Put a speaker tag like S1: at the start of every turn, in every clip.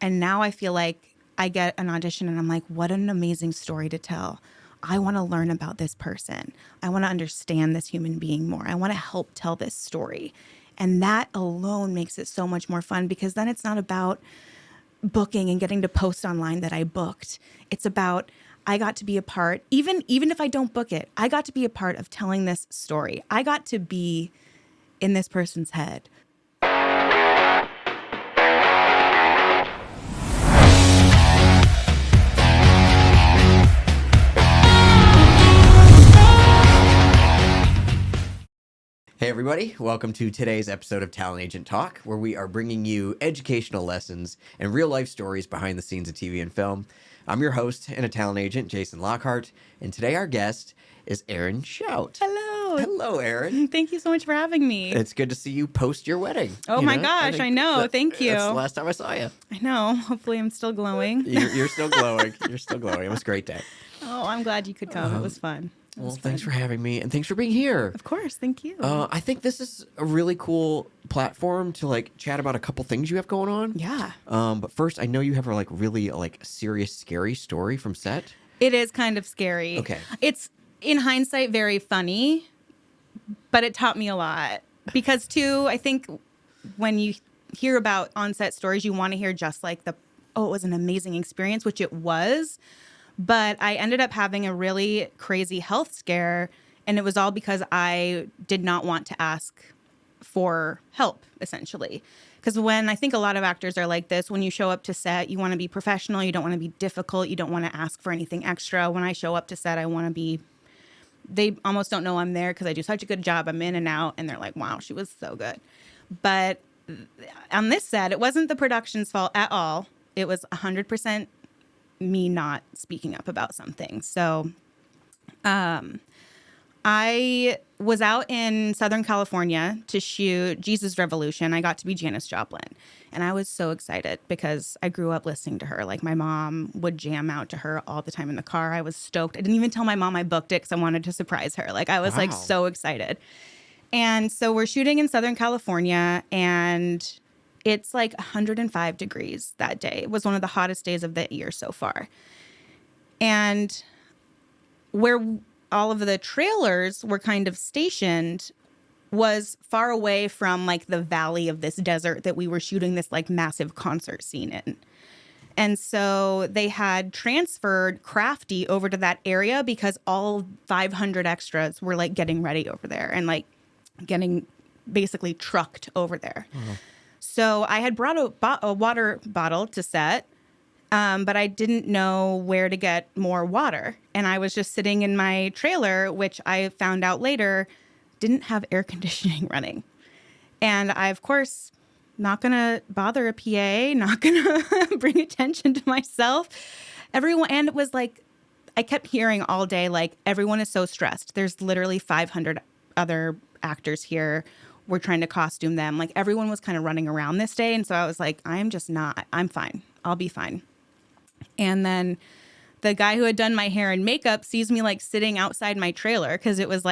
S1: And now I feel like I get an audition and I'm like, what an amazing story to tell. I want to learn about this person. I want to understand this human being more. I want to help tell this story. And that alone makes it so much more fun, because then it's not about booking and getting to post online that I booked. It's about, I got to be a part, even if I don't book it, I got to be a part of telling this story. I got to be in this person's head.
S2: Hey everybody, welcome to today's episode of Talent Agent Talk, where we are bringing you educational lessons and real-life stories behind the scenes of TV and film. I'm your host and a talent agent, Jason Lockhart, and today our guest is Erin Schaut.
S1: Hello.
S2: Hello, Erin.
S1: Thank you so much for having me.
S2: It's good to see you post your wedding.
S1: Oh my gosh, I know. Thank you.
S2: That's the last time I saw you.
S1: I know. Hopefully I'm still glowing.
S2: You're still glowing. You're still glowing. It was a great day.
S1: Oh, I'm glad you could come. It was fun.
S2: Well, thanks for having me, and thanks for being here.
S1: Of course, thank you.
S2: I think this is a really cool platform to chat about a couple things you have going on.
S1: Yeah.
S2: But first, I know you have a really serious, scary story from set.
S1: It is kind of scary.
S2: Okay.
S1: It's, in hindsight, very funny, but it taught me a lot. Because, too, I think when you hear about on-set stories, you want to hear just it was an amazing experience, which it was. But I ended up having a really crazy health scare, and it was all because I did not want to ask for help, essentially. Because when I think a lot of actors are like this, when you show up to set, you want to be professional, you don't want to be difficult, you don't want to ask for anything extra. When I show up to set, I want to be, they almost don't know I'm there because I do such a good job. I'm in and out, and they're like, wow, she was so good. But on this set, it wasn't the production's fault at all. It was 100% me not speaking up about something. So I was out in Southern California to shoot Jesus Revolution. I got to be Janis Joplin. And I was so excited because I grew up listening to her. My mom would jam out to her all the time in the car. I was stoked. I didn't even tell my mom I booked it because I wanted to surprise her. I was
S2: Wow.
S1: so excited. And so we're shooting in Southern California, and it's 105 degrees that day. It was one of the hottest days of the year so far. And where all of the trailers were kind of stationed was far away from the valley of this desert that we were shooting this massive concert scene in. And so they had transferred Crafty over to that area because all 500 extras were getting ready over there and getting basically trucked over there. Uh-huh. So I had brought a water bottle to set, but I didn't know where to get more water. And I was just sitting in my trailer, which I found out later didn't have air conditioning running. And I, of course, not going to bother a PA, not going to bring attention to myself. Everyone, and it was I kept hearing all day, everyone is so stressed. There's literally 500 other actors here. We're trying to costume them. Everyone was kind of running around this day. And so I was I'm fine. I'll be fine. And then the guy who had done my hair and makeup sees me sitting outside my trailer because it was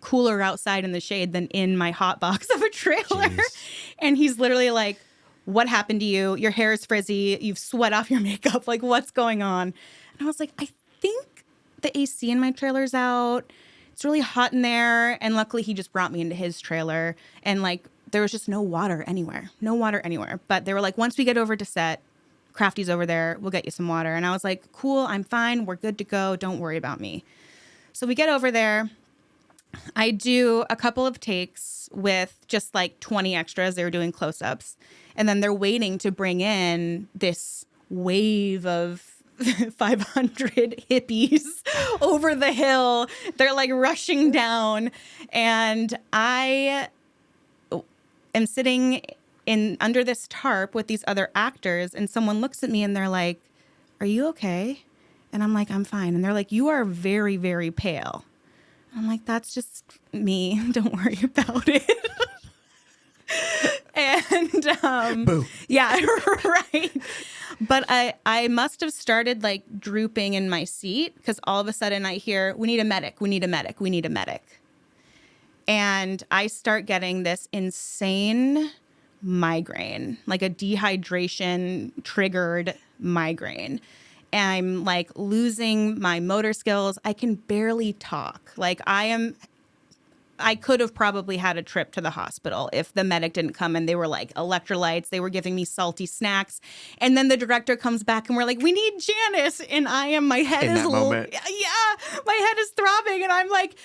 S1: cooler outside in the shade than in my hot box of a trailer. Jeez. And he's literally what happened to you? Your hair is frizzy. You've sweat off your makeup. What's going on? And I was I think the AC in my trailer's out. It's really hot in there. And luckily he just brought me into his trailer, and there was just no water anywhere. But they were once we get over to set, Crafty's over there, we'll get you some water. And I was cool, I'm fine. We're good to go. Don't worry about me. So we get over there. I do a couple of takes with just 20 extras. They were doing close-ups. And then they're waiting to bring in this wave of 500 hippies over the hill. They're rushing down, and I am sitting in under this tarp with these other actors, and someone looks at me and they're like, "Are you okay?" And I'm I'm fine. And they're you are very, very pale. I'm that's just me. Don't worry about it. And
S2: Boo.
S1: Yeah, right. But I must have started drooping in my seat because all of a sudden I hear, "We need a medic, we need a medic, we need a medic." And I start getting this insane migraine, like a dehydration triggered migraine. And I'm like losing my motor skills. I can barely talk. Like I could have probably had a trip to the hospital if the medic didn't come, and they were like electrolytes. They were giving me salty snacks. And then the director comes back and we're like, we need Janis. And my head
S2: In
S1: is,
S2: that moment.
S1: yeah, my head is throbbing. And I'm like,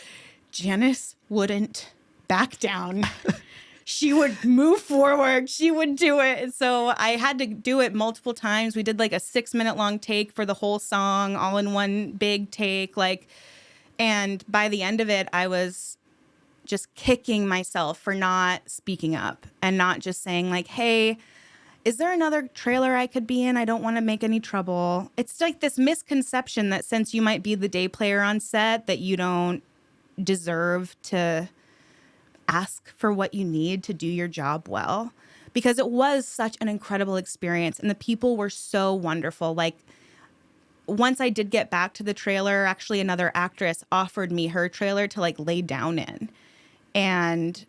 S1: Janis wouldn't back down. She would move forward. She would do it. And so I had to do it multiple times. We did like a 6-minute long take for the whole song, all in one big take. And by the end of it, I was just kicking myself for not speaking up and not just saying like, hey, is there another trailer I could be in? I don't want to make any trouble. It's like this misconception that since you might be the day player on set, that you don't deserve to ask for what you need to do your job well. Because it was such an incredible experience and the people were so wonderful. Like, once I did get back to the trailer, actually another actress offered me her trailer to like lay down in. And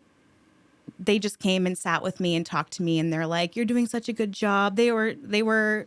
S1: they just came and sat with me and talked to me, and they're like, you're doing such a good job. They were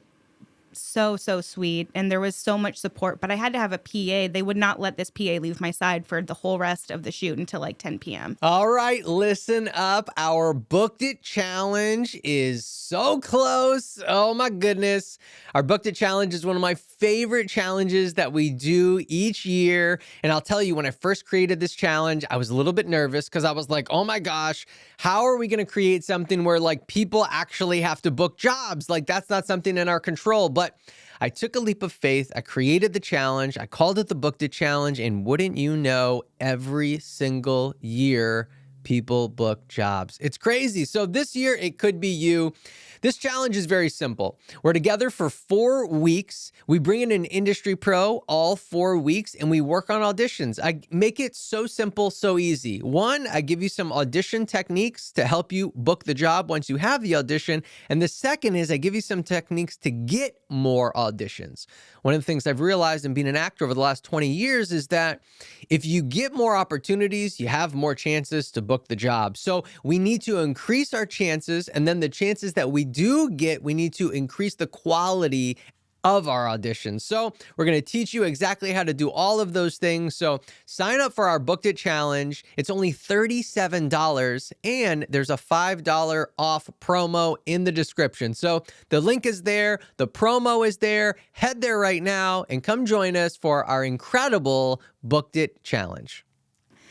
S1: so sweet, and there was so much support, but I had to have a PA. They would not let this PA leave my side for the whole rest of the shoot until like 10 p.m.
S3: All right, listen up. Our Booked It Challenge is so close. Oh my goodness. Our Booked It Challenge is one of my favorite challenges that we do each year. And I'll tell you, when I first created this challenge, I was a little bit nervous because I was like, oh my gosh, how are we going to create something where like people actually have to book jobs? Like that's not something in our control. But I took a leap of faith. I created the challenge. I called it the Booked It Challenge. And wouldn't you know, every single year, people book jobs. It's crazy. So this year, it could be you. This challenge is very simple. We're together for 4 weeks. We bring in an industry pro all 4 weeks, and we work on auditions. I make it so simple, so easy. 1, I give you some audition techniques to help you book the job once you have the audition. And the second is I give you some techniques to get more auditions. One of the things I've realized in being an actor over the last 20 years is that if you get more opportunities, you have more chances to book the job. So we need to increase our chances, and then the chances that we do get, we need to increase the quality of our auditions. So we're going to teach you exactly how to do all of those things. So sign up for our Booked It Challenge. It's only $37, and there's a $5 off promo in the description. So the link is there. The promo is there. Head there right now and come join us for our incredible Booked It Challenge.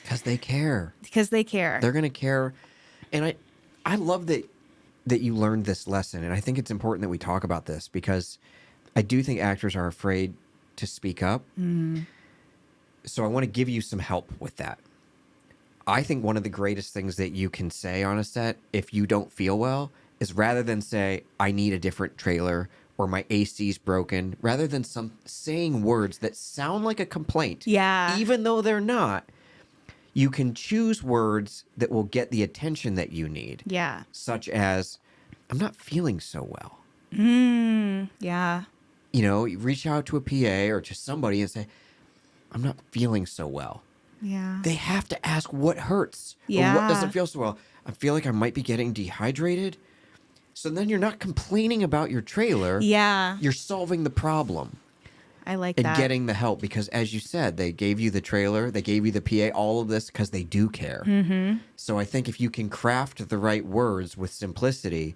S2: Because they care.
S1: Because they care.
S2: They're going to care. And I love that you learned this lesson. And I think it's important that we talk about this because I do think actors are afraid to speak up. So I want to give you some help with that. I think one of the greatest things that you can say on a set if you don't feel well is rather than say, I need a different trailer or my AC's broken, rather than saying words that sound like a complaint.
S1: Yeah.
S2: Even though they're not, you can choose words that will get the attention that you need.
S1: Yeah.
S2: Such as, I'm not feeling so well.
S1: Yeah.
S2: You know, you reach out to a PA or to somebody and say, I'm not feeling so well.
S1: Yeah.
S2: They have to ask what hurts or
S1: Yeah.
S2: what doesn't feel so well. I feel like I might be getting dehydrated. So then you're not complaining about your trailer.
S1: Yeah.
S2: You're solving the problem
S1: I like
S2: and
S1: that.
S2: getting the help because, as you said, they gave you the trailer, they gave you the PA, all of this because they do care. So I think if you can craft the right words with simplicity,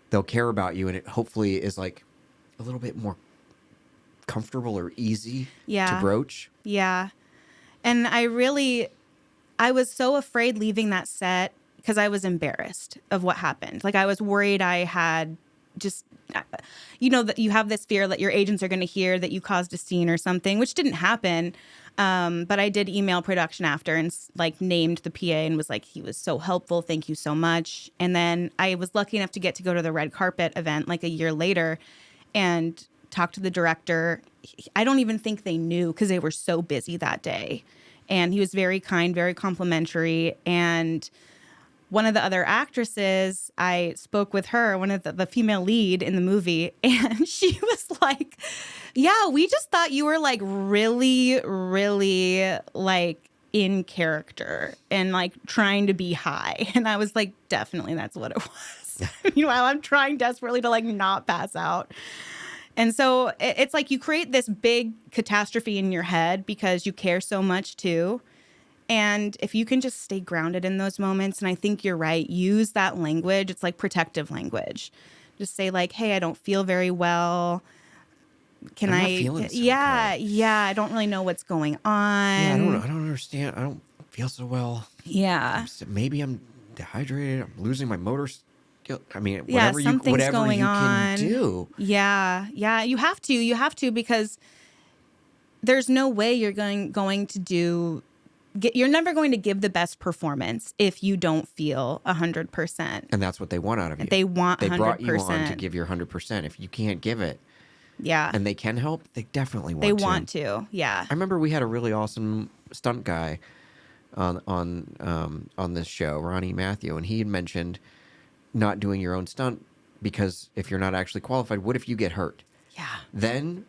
S2: they'll care about you, and it hopefully is like a little bit more comfortable or easy to broach.
S1: Yeah. And I was so afraid leaving that set because I was embarrassed of what happened. Like I was worried I had just, that you have this fear that your agents are going to hear that you caused a scene or something, which didn't happen. But I did email production after and like named the PA and was like, he was so helpful. Thank you so much. And then I was lucky enough to get to go to the red carpet event like a year later and talk to the director. I don't even think they knew because they were so busy that day. And he was very kind, very complimentary. And one of the other actresses, I spoke with her, one of the female lead in the movie, and she was like, yeah, we just thought you were like really, really like in character and like trying to be high. And I was like, definitely, that's what it was. this. While I'm trying desperately to like not pass out. And so it's like you create this big catastrophe in your head because you care so much too. And if you can just stay grounded in those moments, and I think you're right, use that language. It's like protective language. Just say like, hey, I don't feel very well.
S2: I'm not feeling so
S1: yeah,
S2: good.
S1: yeah, I don't really know what's going on.
S2: Yeah, I don't understand. I don't feel so well.
S1: Yeah.
S2: Maybe I'm dehydrated. I'm losing my motor skill. I mean,
S1: Yeah,
S2: whatever
S1: something's
S2: you
S1: going
S2: can
S1: on.
S2: do.
S1: Yeah, yeah, you have to because there's no way you're going to do. You're never going to give the best performance if you don't feel 100%.
S2: And that's what they want out of you.
S1: They want 100%.
S2: They brought you on to give your 100%. If you can't give it,
S1: yeah,
S2: and they can help, they definitely want to.
S1: They want to, yeah.
S2: I remember we had a really awesome stunt guy on this show, Ronnie Matthew, and he had mentioned not doing your own stunt because if you're not actually qualified, what if you get hurt?
S1: Yeah.
S2: Then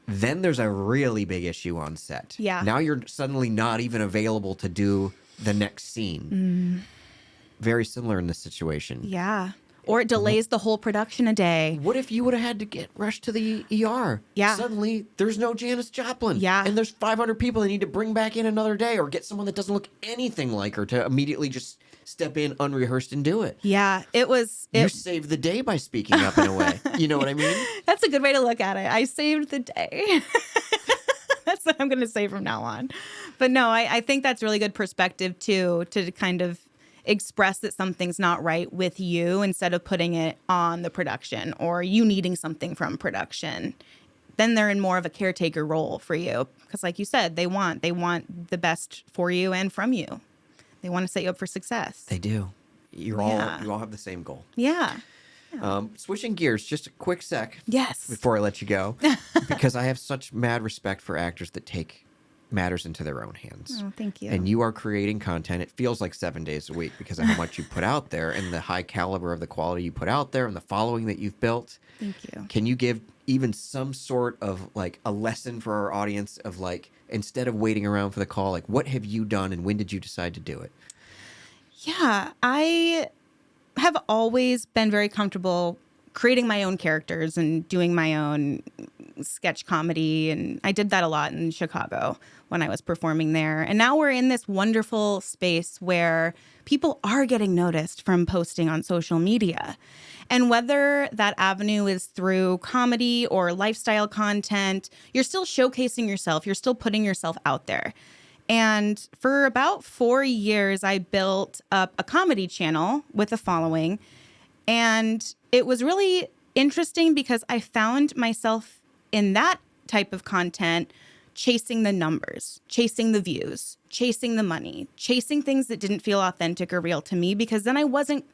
S2: there's a really big issue on set.
S1: Yeah.
S2: Now you're suddenly not even available to do the next scene. Very similar in this situation.
S1: Yeah. Or it delays the whole production a day.
S2: What if you would have had to get rushed to the ER?
S1: Yeah.
S2: Suddenly, there's no Janis Joplin.
S1: Yeah.
S2: And there's 500 people they need to bring back in another day or get someone that doesn't look anything like her to immediately just step in unrehearsed and do it.
S1: Yeah,
S2: You saved the day by speaking up in a way. You know what I mean?
S1: That's a good way to look at it. I saved the day. That's what I'm going to say from now on. But no, I think that's really good perspective too, to kind of express that something's not right with you instead of putting it on the production or you needing something from production. Then they're in more of a caretaker role for you because like you said, they want the best for you and from you. They want to set you up for success.
S2: They do. You all have the same goal.
S1: Yeah.
S2: Switching gears, just a quick sec.
S1: Yes.
S2: Before I let you go, because I have such mad respect for actors that take matters into their own hands.
S1: Oh, thank you.
S2: And you are creating content. It feels like 7 days a week because of how much you put out there and the high caliber of the quality you put out there and the following that you've built.
S1: Thank you.
S2: Can you give even some sort of like a lesson for our audience of like, instead of waiting around for the call, like what have you done and when did you decide to do it?
S1: Yeah, I have always been very comfortable creating my own characters and doing my own sketch comedy. And I did that a lot in Chicago when I was performing there. And now we're in this wonderful space where people are getting noticed from posting on social media. And whether that avenue is through comedy or lifestyle content, you're still showcasing yourself. You're still putting yourself out there. And for about 4 years, I built up a comedy channel with a following. And it was really interesting because I found myself in that type of content chasing the numbers, chasing the views, chasing the money, chasing things that didn't feel authentic or real to me, because then I wasn't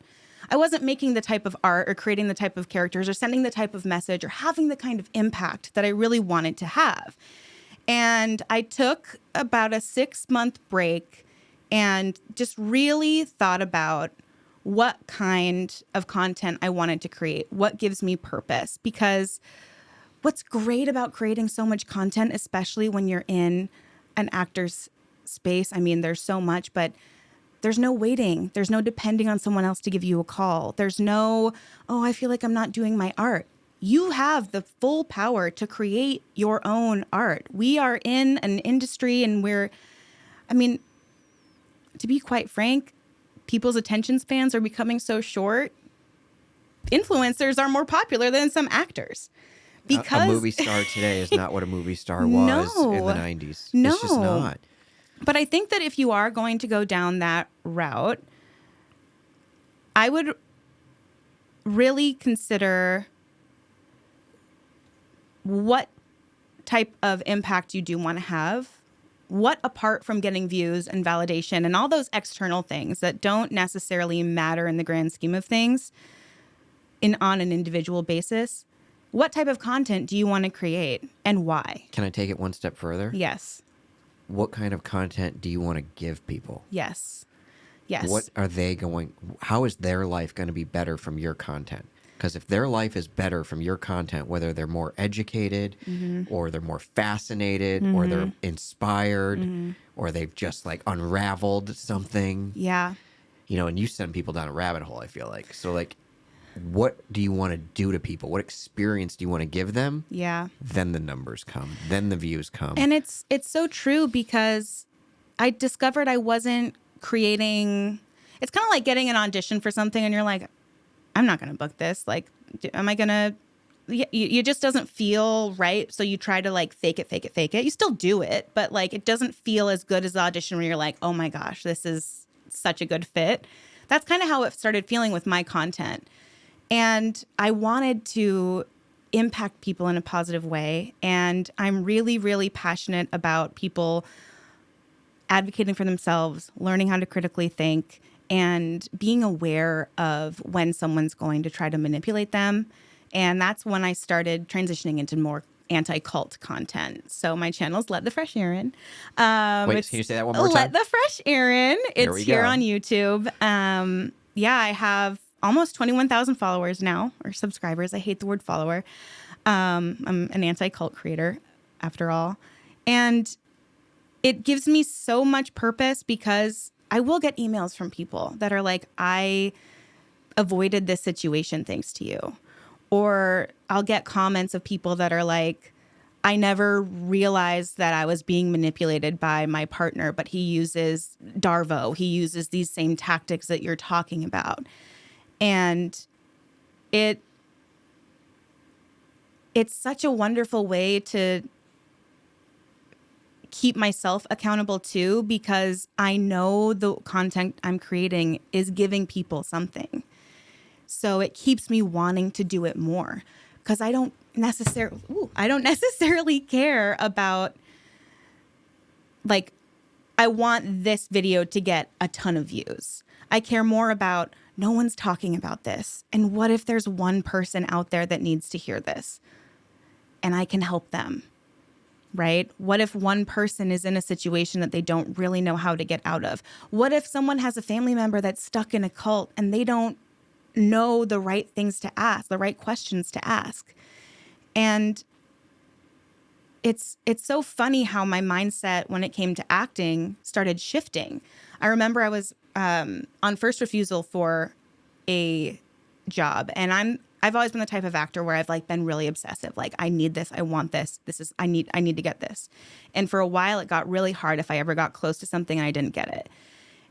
S1: making the type of art or creating the type of characters or sending the type of message or having the kind of impact that I really wanted to have. And I took about a 6-month break and just really thought about what kind of content I wanted to create, what gives me purpose. Because what's great about creating so much content, especially when you're in an actor's space, I mean, there's so much, but there's no waiting. There's no depending on someone else to give you a call. There's no, oh, I feel like I'm not doing my art. You have the full power to create your own art. We are in an industry and to be quite frank, people's attention spans are becoming so short. Influencers are more popular than some actors. Because
S2: a movie star today is not what a movie star was in the 90s.
S1: No.
S2: It's just not.
S1: But I think that if you are going to go down that route, I would really consider what type of impact you do want to have. What, apart from getting views and validation and all those external things that don't necessarily matter in the grand scheme of things on an individual basis, what type of content do you want to create and why?
S2: Can I take it one step further?
S1: Yes.
S2: What kind of content do you want to give people?
S1: Yes. Yes.
S2: How is their life going to be better from your content? Because if their life is better from your content, whether they're more educated or they're more fascinated or they're inspired or they've just like unraveled something.
S1: Yeah.
S2: And you send people down a rabbit hole, I feel like. So like what do you want to do to people? What experience do you want to give them?
S1: Yeah.
S2: Then the numbers come. Then the views come.
S1: And it's so true because I discovered I wasn't creating. It's kind of like getting an audition for something and you're like, I'm not going to book this. Like, am I going to? You just doesn't feel right. So you try to like fake it. You still do it, but like it doesn't feel as good as the audition where you're like, oh my gosh, this is such a good fit. That's kind of how it started feeling with my content. And I wanted to impact people in a positive way. And I'm really, really passionate about people advocating for themselves, learning how to critically think, and being aware of when someone's going to try to manipulate them. And that's when I started transitioning into more anti-cult content. So my channel's Let the Fresh Erin.
S2: Wait, can you say that one more time?
S1: Let the Fresh Erin. It's here
S2: go.
S1: on YouTube. Yeah, I have almost 21,000 followers now, or subscribers. I hate the word follower. I'm an anti-cult creator, after all. And it gives me so much purpose because I will get emails from people that are like, I avoided this situation thanks to you. Or I'll get comments of people that are like, I never realized that I was being manipulated by my partner, but he uses Darvo. He uses these same tactics that you're talking about. And it's such a wonderful way to keep myself accountable too, because I know the content I'm creating is giving people something. So it keeps me wanting to do it more because I don't necessarily care about, like, I want this video to get a ton of views. I care more about no one's talking about this. And what if there's one person out there that needs to hear this and I can help them, right? What if one person is in a situation that they don't really know how to get out of? What if someone has a family member that's stuck in a cult and they don't know the right things to ask, the right questions to ask? And it's so funny how my mindset when it came to acting started shifting. I remember I was on first refusal for a job, and I've always been the type of actor where I've like been really obsessive. Like, I need this, I want this. I need to get this. And for a while it got really hard if I ever got close to something and I didn't get it.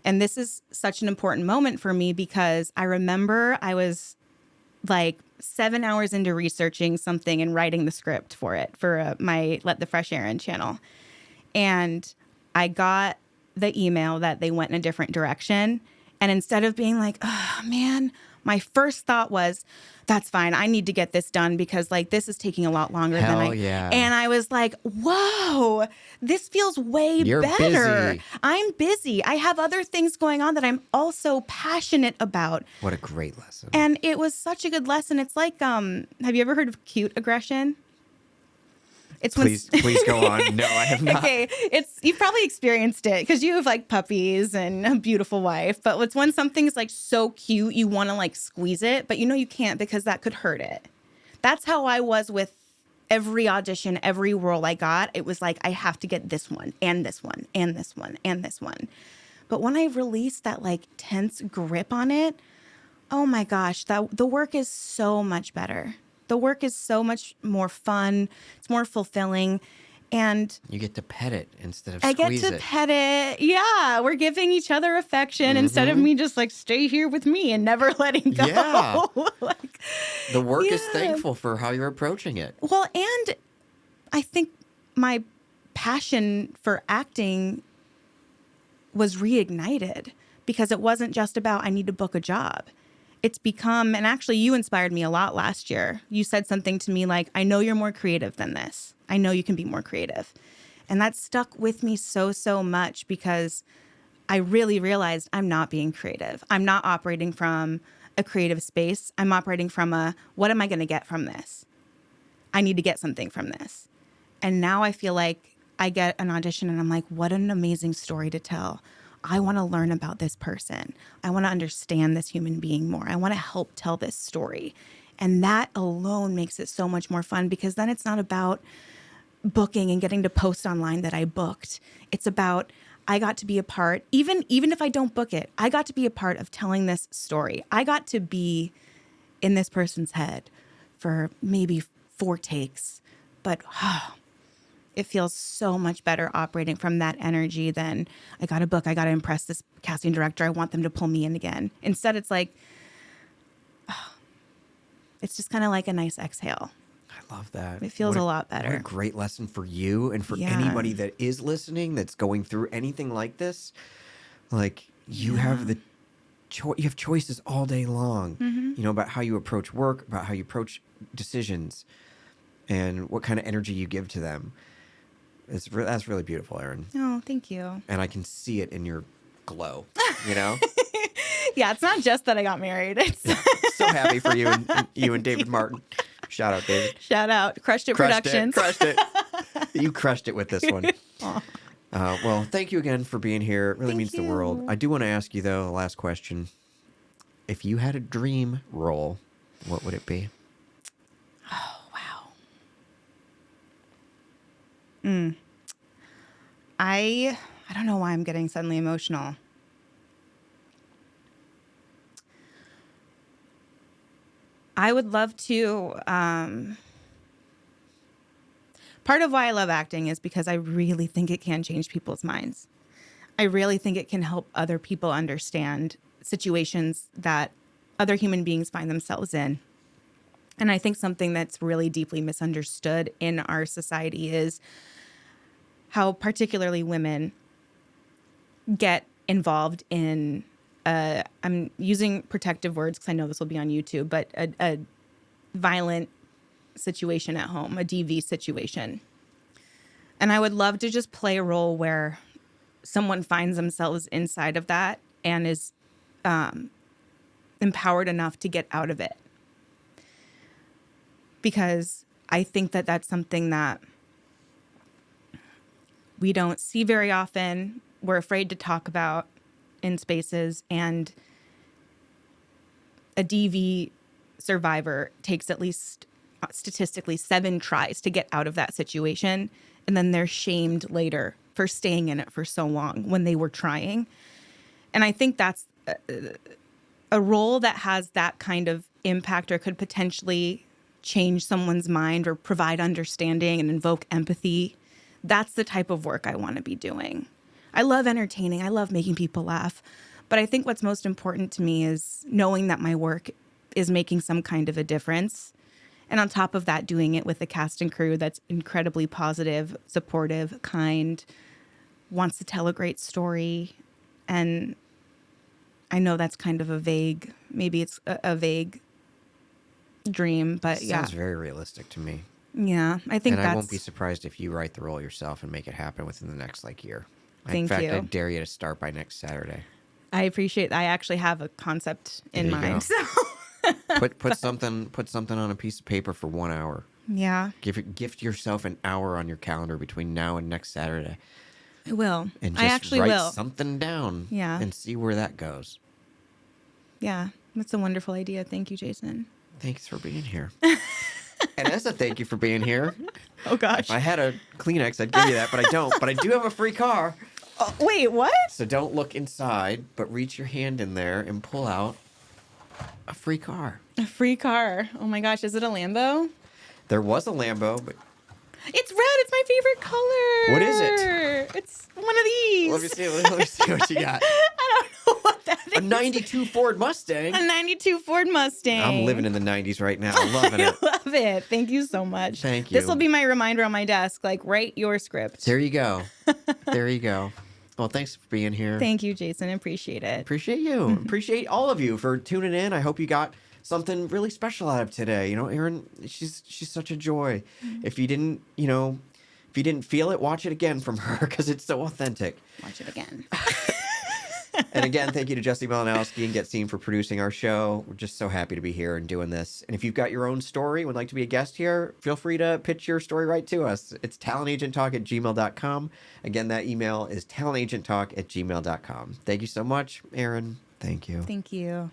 S1: And this is such an important moment for me because I remember I was like 7 hours into researching something and writing the script for it for my Let the Fresh Erin channel. And I got the email that they went in a different direction. And instead of being like, oh man, my first thought was, that's fine. I need to get this done because like this is taking a lot longer than I.
S2: Yeah.
S1: And I was like, whoa, this feels way
S2: You're
S1: better.
S2: busy.
S1: I'm busy. I have other things going on that I'm also passionate about.
S2: What a great lesson.
S1: And it was such a good lesson. It's like, have you ever heard of cute aggression? It's
S2: please go on. No, I have not.
S1: Okay, you've probably experienced it because you have like puppies and a beautiful wife. But it's when something's like so cute, you want to like squeeze it, but you know you can't because that could hurt it. That's how I was with every audition, every role I got. It was like I have to get this one and this one and this one and this one. But when I released that like tense grip on it, oh my gosh, the work is so much better. The work is so much more fun. It's more fulfilling. And
S2: you get to pet it instead of
S1: I
S2: squeeze
S1: get to
S2: it.
S1: pet it. Yeah, we're giving each other affection instead of me just like stay here with me and never letting go.
S2: Yeah.
S1: Like,
S2: The work is
S1: yeah.
S2: thankful for how you're approaching it.
S1: Well, and I think my passion for acting was reignited because it wasn't just about I need to book a job. It's become, and actually you inspired me a lot last year. You said something to me like, I know you're more creative than this. I know you can be more creative. And that stuck with me so, so much because I really realized I'm not being creative. I'm not operating from a creative space. I'm operating from what am I going to get from this? I need to get something from this. And now I feel like I get an audition and I'm like, what an amazing story to tell. I want to learn about this person. I want to understand this human being more. I want to help tell this story. And that alone makes it so much more fun because then it's not about booking and getting to post online that I booked. It's about I got to be a part, even if I don't book it, I got to be a part of telling this story. I got to be in this person's head for maybe 4 takes, but it feels so much better operating from that energy than I got a book. I got to impress this casting director. I want them to pull me in again. Instead, it's like, it's just kind of like a nice exhale.
S2: I love that.
S1: It feels a lot better.
S2: What a great lesson for you and for anybody that is listening that's going through anything like this. Like, you have you have choices all day long, you know, about how you approach work, about how you approach decisions, and what kind of energy you give to them. That's really beautiful, Erin.
S1: Oh, thank you.
S2: And I can see it in your glow, you know?
S1: Yeah, it's not just that I got married. It's
S2: So happy for you and David Martin. Shout out, David.
S1: Shout out. Crushed It Productions.
S2: Crushed it. You crushed it with this one. Well, thank you again for being here. It really means the world. I do want to ask you, though, the last question. If you had a dream role, what would it be?
S1: Oh, wow. I don't know why I'm getting suddenly emotional. I would love to. Part of why I love acting is because I really think it can change people's minds. I really think it can help other people understand situations that other human beings find themselves in. And I think something that's really deeply misunderstood in our society is how particularly women get involved in, I'm using protective words because I know this will be on YouTube, but a violent situation at home, a DV situation. And I would love to just play a role where someone finds themselves inside of that and is empowered enough to get out of it. Because I think that that's something that we don't see very often. We're afraid to talk about in spaces, and a DV survivor takes at least statistically 7 tries to get out of that situation, and then they're shamed later for staying in it for so long when they were trying. And I think that's a role that has that kind of impact or could potentially change someone's mind or provide understanding and invoke empathy. That's the type of work I want to be doing. I love entertaining. I love making people laugh. But I think what's most important to me is knowing that my work is making some kind of a difference. And on top of that, doing it with a cast and crew that's incredibly positive, supportive, kind, wants to tell a great story. And I know that's kind of a vague, maybe it's a vague dream, but yeah.
S2: Sounds very realistic to me.
S1: Yeah, I think
S2: and
S1: that's...
S2: I won't be surprised if you write the role yourself and make it happen within the next year.
S1: Thank
S2: in fact,
S1: you.
S2: I dare you to start by next Saturday.
S1: I appreciate that. I actually have a concept in mind. So.
S2: put something on a piece of paper for 1 hour.
S1: Yeah.
S2: Gift yourself an hour on your calendar between now and next Saturday.
S1: I will.
S2: And just
S1: I actually
S2: write
S1: will.
S2: something down.
S1: Yeah.
S2: And see where that goes.
S1: Yeah, that's a wonderful idea. Thank you, Jason.
S2: Thanks for being here. And as a thank you for being here.
S1: Oh, gosh.
S2: If I had a Kleenex, I'd give you that, but I don't. But I do have a free car.
S1: Oh, wait, what?
S2: So don't look inside, but reach your hand in there and pull out a free car.
S1: A free car. Oh, my gosh. Is it a Lambo?
S2: There was a Lambo, but...
S1: It's red. It's my favorite color.
S2: What is it?
S1: It's one of these.
S2: Let me see what you got.
S1: I don't know what that is.
S2: A 92 Ford Mustang.
S1: A 92 Ford Mustang.
S2: I'm living in the 90s right now. Loving it.
S1: I love it. Thank you so much.
S2: Thank you.
S1: This will be my reminder on my desk. Write your script.
S2: There you go. There you go. Well, thanks for being here.
S1: Thank you, Jason. Appreciate it.
S2: Appreciate you. Appreciate all of you for tuning in. I hope you got something really special out of today. You know, Erin, she's such a joy. If you didn't, if you didn't feel it, watch it again from her because it's so authentic.
S1: Watch it again.
S2: And again, thank you to Jesse Malinowski and Get Seen for producing our show. We're just so happy to be here and doing this. And if you've got your own story, would like to be a guest here, feel free to pitch your story right to us. It's talentagenttalk@gmail.com. Again, that email is talentagenttalk@gmail.com. Thank you so much, Erin. Thank you.
S1: Thank you.